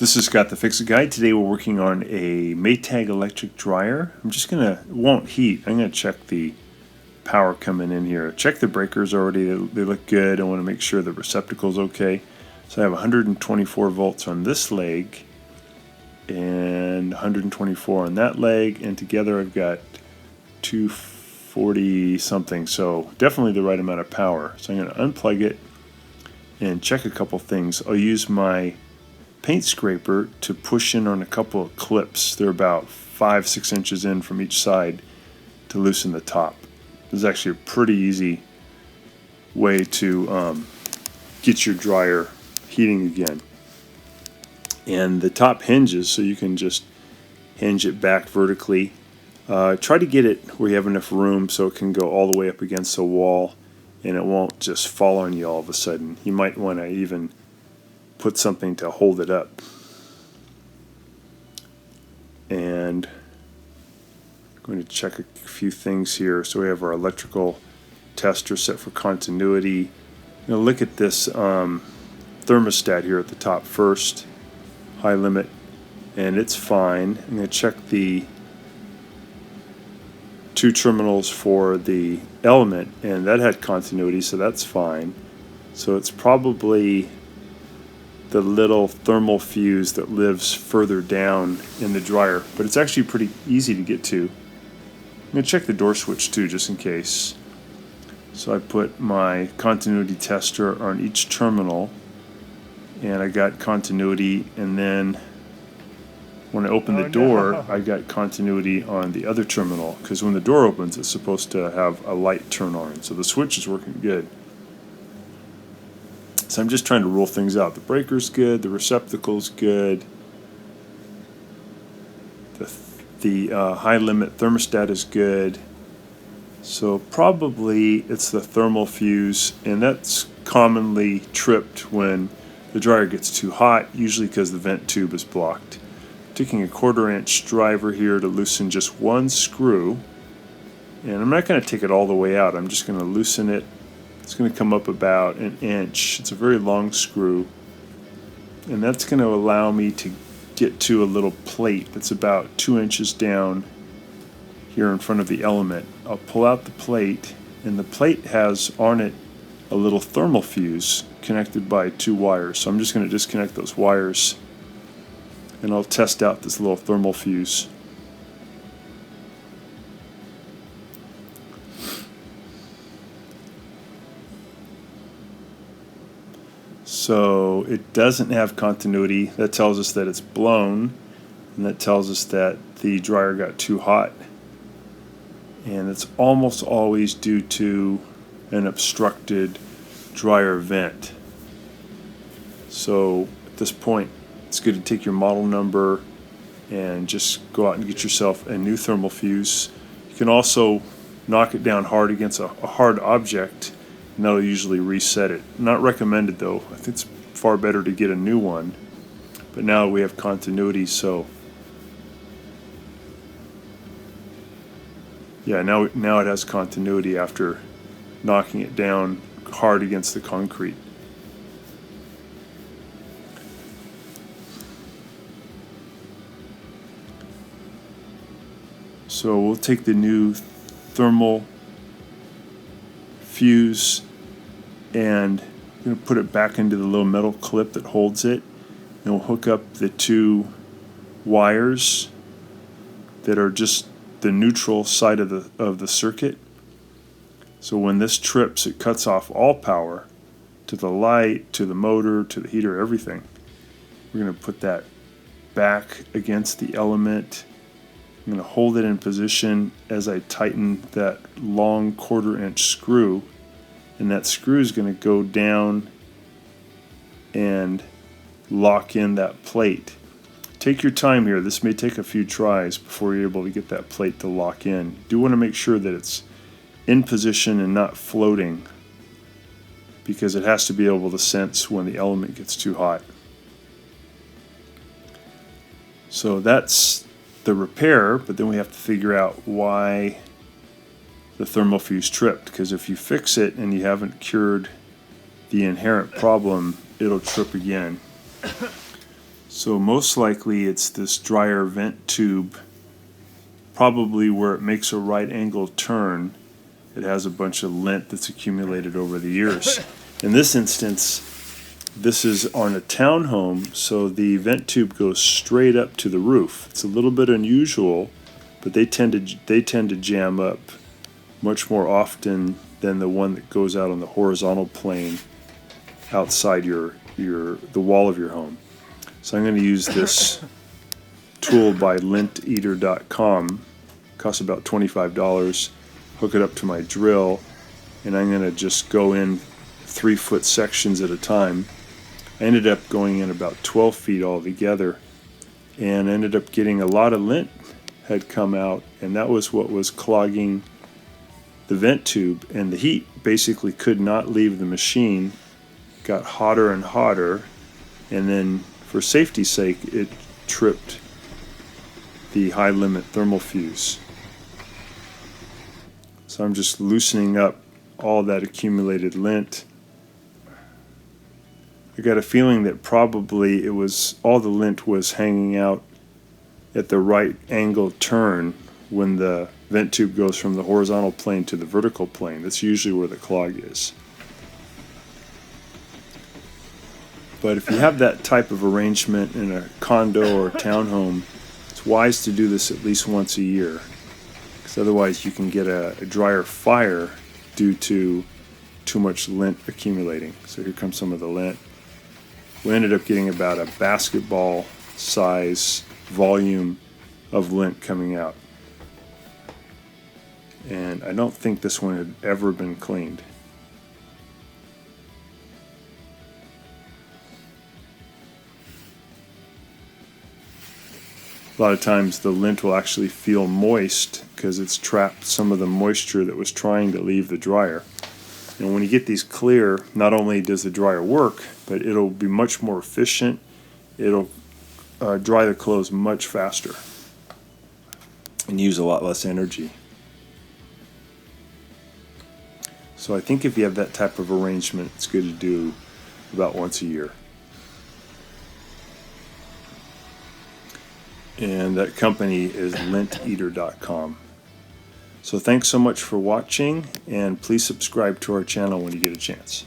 This is Scott the Fix-It Guy. Today we're working on a Maytag electric dryer. It won't heat. I'm going to check the power coming in here. Check the breakers already. They look good. I want to make sure the receptacle's okay. So I have 124 volts on this leg and 124 on that leg, and together I've got 240 something, so definitely the right amount of power. So I'm going to unplug it and check a couple things. I'll use my paint scraper to push in on a couple of clips. They're about 5-6 inches in from each side to loosen the top. This is actually a pretty easy way to get your dryer heating again. And the top hinges, so you can just hinge it back vertically. Try to get it where you have enough room so it can go all the way up against the wall and it won't just fall on you all of a sudden. You might want to even put something to hold it up. And I'm going to check a few things here. So we have our electrical tester set for continuity. I'm going to look at this thermostat here at the top first, high limit, and it's fine. I'm going to check the 2 terminals for the element, and that had continuity, so that's fine. So it's probably the little thermal fuse that lives further down in the dryer, but it's actually pretty easy to get to. I'm going to check the door switch too, just in case. So I put my continuity tester on each terminal, and I got continuity, and then when I open the door, I got continuity on the other terminal, because when the door opens, it's supposed to have a light turn on. So the switch is working good. So I'm just trying to rule things out. The breaker's good, the receptacle's good, the high limit thermostat is good. So probably it's the thermal fuse, and that's commonly tripped when the dryer gets too hot, usually because the vent tube is blocked. Taking a 1/4 inch driver here to loosen just one screw, and I'm not going to take it all the way out. I'm just going to loosen it. It's going to come up about 1 inch. It's a very long screw, and that's going to allow me to get to a little plate that's about 2 inches down here in front of the element. I'll pull out the plate, and the plate has on it a little thermal fuse connected by 2 wires. So I'm just going to disconnect those wires, and I'll test out this little thermal fuse. So it doesn't have continuity. That tells us that it's blown, and that tells us that the dryer got too hot. And it's almost always due to an obstructed dryer vent. So at this point, it's good to take your model number and just go out and get yourself a new thermal fuse. You can also knock it down hard against a hard object, and that'll usually reset it. Not recommended though. I think it's far better to get a new one. But now we have continuity, so yeah, now it has continuity after knocking it down hard against the concrete. So we'll take the new thermal fuse and I'm going to put it back into the little metal clip that holds it, and we'll hook up the 2 wires that are just the neutral side of the circuit. So when this trips, it cuts off all power to the light, to the motor, to the heater, everything. We're going to put that back against the element. I'm going to hold it in position as I tighten that long 1/4 inch screw, and that screw is going to go down and lock in that plate. Take your time here. This may take a few tries before you're able to get that plate to lock in. You do want to make sure that it's in position and not floating, because it has to be able to sense when the element gets too hot. So that's the repair, but then we have to figure out why the thermal fuse tripped, because if you fix it and you haven't cured the inherent problem, it'll trip again. So most likely it's this dryer vent tube, probably where it makes a right angle turn. It has a bunch of lint that's accumulated over the years. In this instance, this is on a townhome, so the vent tube goes straight up to the roof. It's a little bit unusual, but they tend to jam up much more often than the one that goes out on the horizontal plane outside the wall of your home. So I'm going to use this tool by linteater.com. Costs about $25. Hook it up to my drill, and I'm going to just go in 3-foot sections at a time. I ended up going in about 12 feet altogether, and ended up getting a lot of lint had come out, and that was what was clogging the vent tube, and the heat basically could not leave the machine. Got hotter and hotter, and then for safety's sake it tripped the high limit thermal fuse. So I'm just loosening up all that accumulated lint. I got a feeling that probably all the lint was hanging out at the right angle turn when the vent tube goes from the horizontal plane to the vertical plane. That's usually where the clog is. But if you have that type of arrangement in a condo or a townhome, it's wise to do this at least once a year, because otherwise you can get a dryer fire due to too much lint accumulating. So here comes some of the lint. We ended up getting about a basketball size volume of lint coming out. And I don't think this one had ever been cleaned. A lot of times the lint will actually feel moist because it's trapped some of the moisture that was trying to leave the dryer. And when you get these clear, not only does the dryer work, but it'll be much more efficient. It'll dry the clothes much faster and use a lot less energy. So I think if you have that type of arrangement, it's good to do about once a year. And that company is linteater.com. So thanks so much for watching, and please subscribe to our channel when you get a chance.